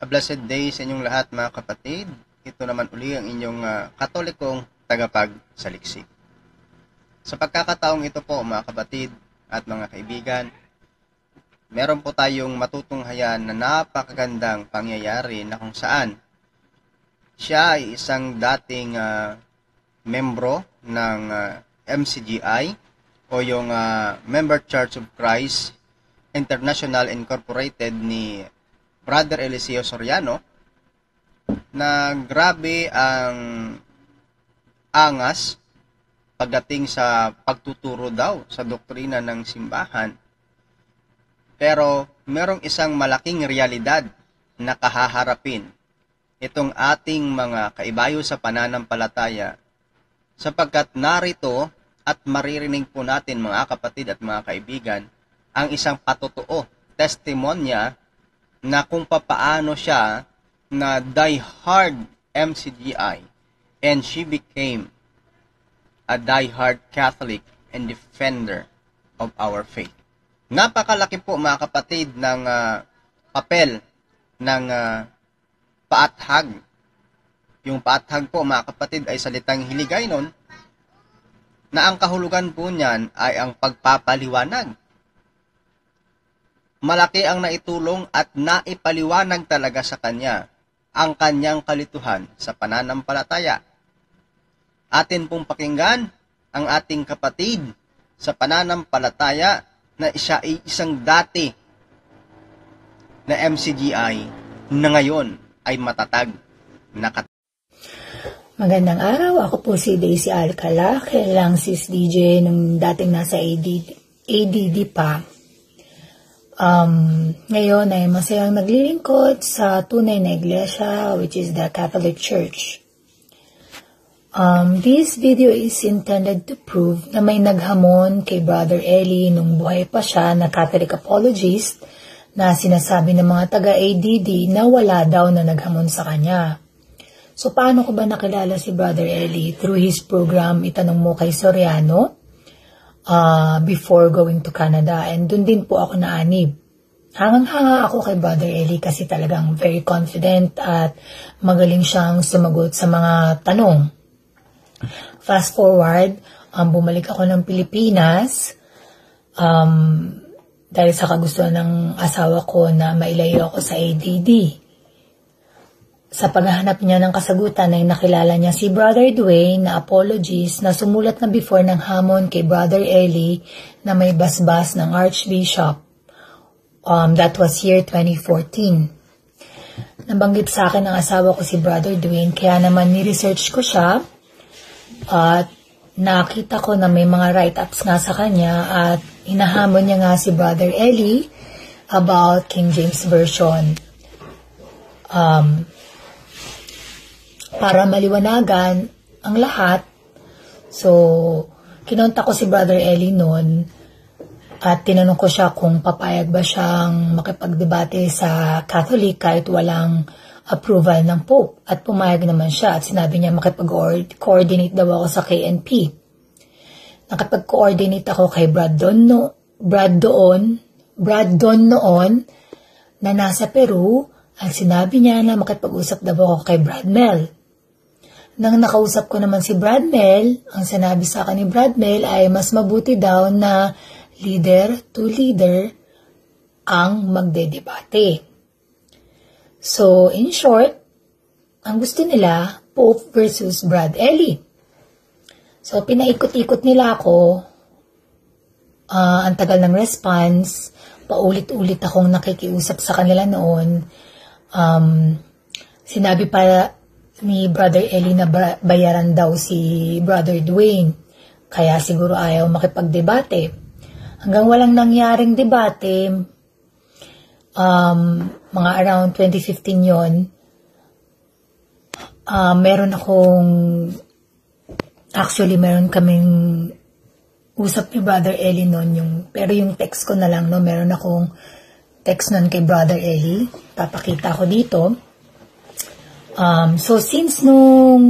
A blessed day sa inyong lahat mga kapatid. Ito naman uli ang inyong katolikong tagapagsaliksik. Sa pagkakataong ito po mga kapatid at mga kaibigan, meron po tayong matutunghayan na napakagandang pangyayari na kung saan siya ay isang dating membro ng MCGI o yung Member Church of Christ International Incorporated ni Brother Eliseo Soriano, na grabe ang angas pagdating sa pagtuturo daw sa doktrina ng simbahan. Pero merong isang malaking realidad na kahaharapin itong ating mga kaibayo sa pananampalataya, sapagkat narito at maririnig po natin mga kapatid at mga kaibigan ang isang patotoo, testimonya na kung papaano siya na die-hard MCGI and she became a die-hard Catholic and defender of our faith. Napakalaki po mga kapatid ng papel ng paathag. Yung paathag po mga kapatid ay salitang Hiligaynon na ang kahulugan po niyan ay ang pagpapaliwanag. Malaki ang naitulong at naipaliwanag talaga sa kanya ang kanyang kalituhan sa pananampalataya. Atin pong pakinggan ang ating kapatid sa pananampalataya na siya ay isang dati na MCGI na ngayon ay matatag na Magandang araw, ako po si Daisy Alcala, kailang sis DJ nung dating nasa ADD pa. Ngayon ay masayang naglilingkod sa tunay na iglesia, which is the Catholic Church. This video is intended to prove na may naghamon kay Brother Eli nung buhay pa siya na Catholic apologist na sinasabi ng mga taga-ADD na wala daw na naghamon sa kanya. So, paano ko ba nakilala si Brother Eli? Through his program, Itanong Mo Kay Soriano, before going to Canada. And dun din po ako naanib. Hangang-hanga ako kay Brother Eli kasi talagang very confident at magaling siyang sumagot sa mga tanong. Fast forward, bumalik ako ng Pilipinas dahil sa kagustuhan ng asawa ko na mailayo ako sa ADD. Sa paghahanap niya ng kasagutan ay nakilala niya si Brother Dwayne na apologist na sumulat na before ng hamon kay Brother Eli na may basbas ng Archbishop. That was year 2014. Nabanggit sa akin ng asawa ko si Brother Dwayne, kaya naman ni-research ko siya at nakita ko na may mga write-ups nga sa kanya at hinahamon niya nga si Brother Eli about King James Version. Para maliwanagan ang lahat, so kinonta ko si Brother Eli noon at tinanong ko siya kung papayag ba siyang makipagdebate sa Catholic kahit walang approval ng Pope, at pumayag naman siya at sinabi niya makipag-coordinate daw ako sa KNP. Nakipag-coordinate ako kay Brad Don noon na nasa Peru at sinabi niya na makipag-usap daw ako kay Brad Mel. Nang nakausap ko naman si Brad Mel, ang sinabi sa akin ni Brad Mel ay mas mabuti daw na leader to leader ang magdedebate. So, in short, ang gusto nila, Pope versus Brad Eli. So, pinaikot-ikot nila ako. Ang tagal ng response, paulit-ulit akong nakikiusap sa kanila noon. Sinabi pa ni Brother Eli na bayaran daw si Brother Dwayne, kaya siguro ayaw makipagdebate. Hanggang walang nangyaring debate, mga around 2015 yon, meron kaming usap ni Brother Eli noon, pero yung text ko na lang, no, meron akong text noon kay Brother Eli, papakita ko dito. So since nung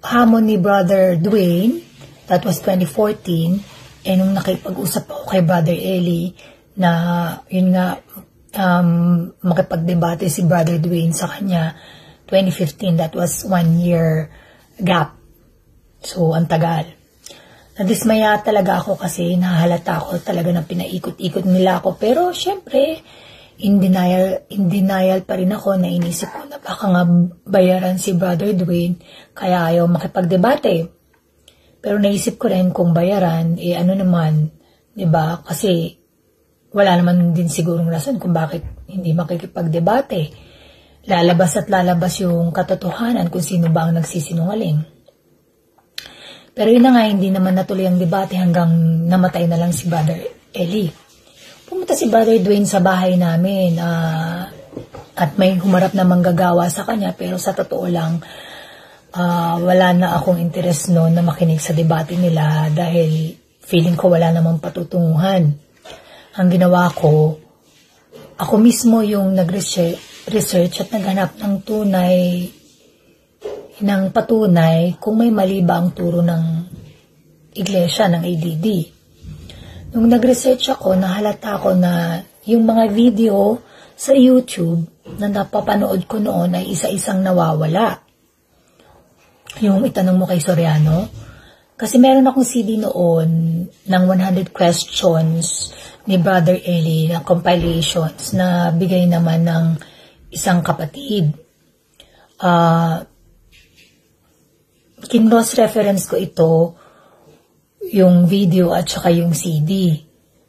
hamon ni Brother Dwayne, that was 2014, nung nakipag-usap ako kay Brother Eli, na yun nga, makipagdebate si Brother Dwayne sa kanya. 2015, that was 1 year gap. So, ang tagal. Nadismaya talaga ako kasi nahalata ako talaga na pinaikot-ikot nila ako. Pero, syempre, in denial pa rin ako na inisip ko na baka nga bayaran si Brother Dwayne kaya ayaw makipagdebate. Pero naisip ko rin kung bayaran, ano naman, 'di ba? Kasi wala naman din sigurong rason kung bakit hindi makikipagdebate. Lalabas at lalabas yung katotohanan kung sino ba ang nagsisinungaling. Pero yun na nga, hindi naman natuloy ang debate hanggang namatay na lang si Brother Eli. Pumunta si Brother Dwayne sa bahay namin at may humarap na manggagawa sa kanya, pero sa totoo lang, wala na akong interest noon na makinig sa debate nila dahil feeling ko wala namang patutunguhan. Ang ginawa ko, ako mismo yung nag-research at naghanap ng patunay kung may mali ba ang turo ng iglesia, ng ADD. Nung nag-research ako, nahalata ko na yung mga video sa YouTube na napapanood ko noon ay isa-isang nawawala. Yung itanong mo kay Soriano, kasi meron akong CD noon ng 100 questions ni Brother Eli na compilations na bigay naman ng isang kapatid. Kinross reference ko ito, yung video at saka yung CD.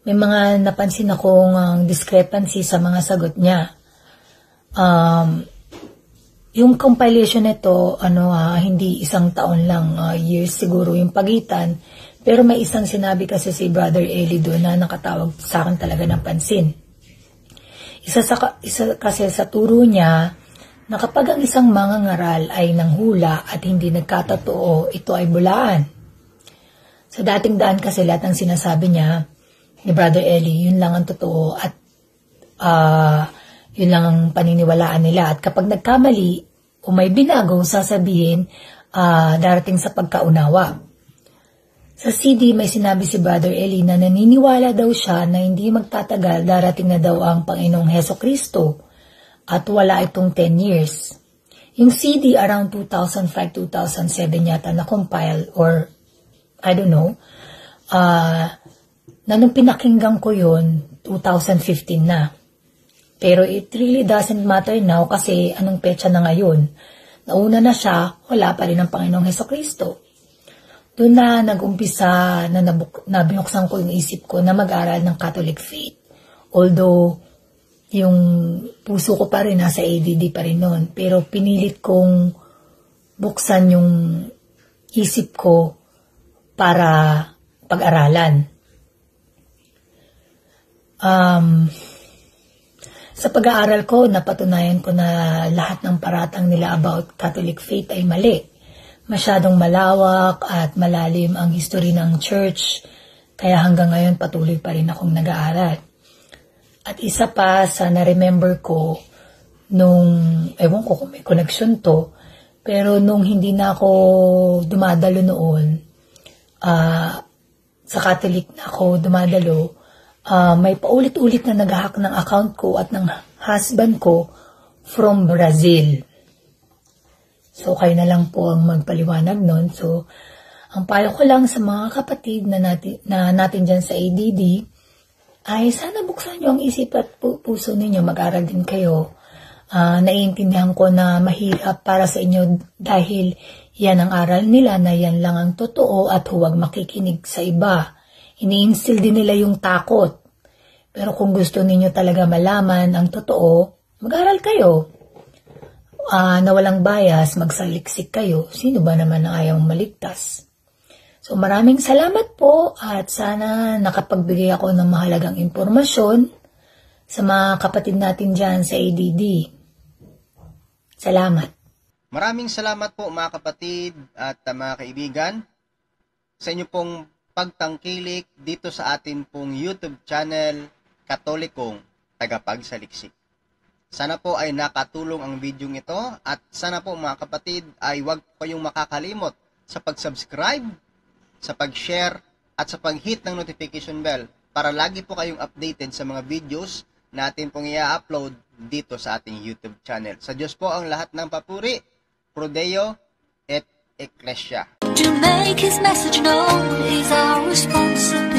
May mga napansin akong discrepancy sa mga sagot niya. Yung compilation nito, hindi isang taon lang, years siguro yung pagitan. Pero may isang sinabi kasi si Brother Eli doon na nakatawag sa akin talaga ng pansin. Isa kasi sa turo niya, na kapag ang isang mangangaral ay nanghula at hindi nagkatotoo, ito ay bulaan. Sa dating daan kasi lahat ng sinasabi niya, ni Brother Eli, yun lang ang totoo at yun lang ang paniniwalaan nila. At kapag nagkamali o may binago, sasabihin darating sa pagkaunawa. Sa CD may sinabi si Brother Eli na naniniwala daw siya na hindi magtatagal darating na daw ang Panginoong Hesukristo at wala itong 10 years. Yung CD around 2005-2007 yata na compile or I don't know, na nung pinakinggan ko yun, 2015 na. Pero it really doesn't matter now kasi anong petsa na ngayon. Nauna na siya, wala pa rin ang Panginoong Hesukristo. Doon na nag-umpisa na binuksan ko yung isip ko na mag-aral ng Catholic faith. Although, yung puso ko pa rin nasa ADD pa rin noon. Pero pinilit kong buksan yung isip ko para pag-aralan. Sa pag-aaral ko, napatunayan ko na lahat ng paratang nila about Catholic faith ay mali. Masyadong malawak at malalim ang history ng church, kaya hanggang ngayon patuloy pa rin akong nag-aaral. At isa pa sa na-remember ko, ewan ko kung may connection to, pero nung hindi na ako dumadalo noon, sa Catholic na ako dumadalo, may paulit-ulit na nag-hack ng account ko at ng husband ko from Brazil. So, kayo na lang po ang magpaliwanag nun. So, ang payo ko lang sa mga kapatid na natin dyan sa ADD, ay sana buksan nyo ang isip at puso ninyo, mag-aral din kayo. Naiintindihan ko na mahirap para sa inyo dahil yan ang aral nila na yan lang ang totoo at huwag makikinig sa iba. Ini-instill din nila yung takot. Pero kung gusto ninyo talaga malaman ang totoo, mag-aral kayo. Na walang bias, magsaliksik kayo. Sino ba naman ang ayaw maligtas? So maraming salamat po at sana nakapagbigay ako ng mahalagang impormasyon sa mga kapatid natin dyan sa ADD. Salamat. Maraming salamat po mga kapatid at mga kaibigan sa inyo pong pagtangkilik dito sa atin pong YouTube channel Katolikong Tagapagsaliksik. Sana po ay nakatulong ang video ito at sana po mga kapatid ay huwag po kayong makakalimot sa pag-subscribe, sa pag-share at sa pag-hit ng notification bell para lagi po kayong updated sa mga videos natin pong i-upload dito sa ating YouTube channel. Sa Diyos po ang lahat ng papuri, Prodeo et Ecclesia. To make his message known is our responsibility.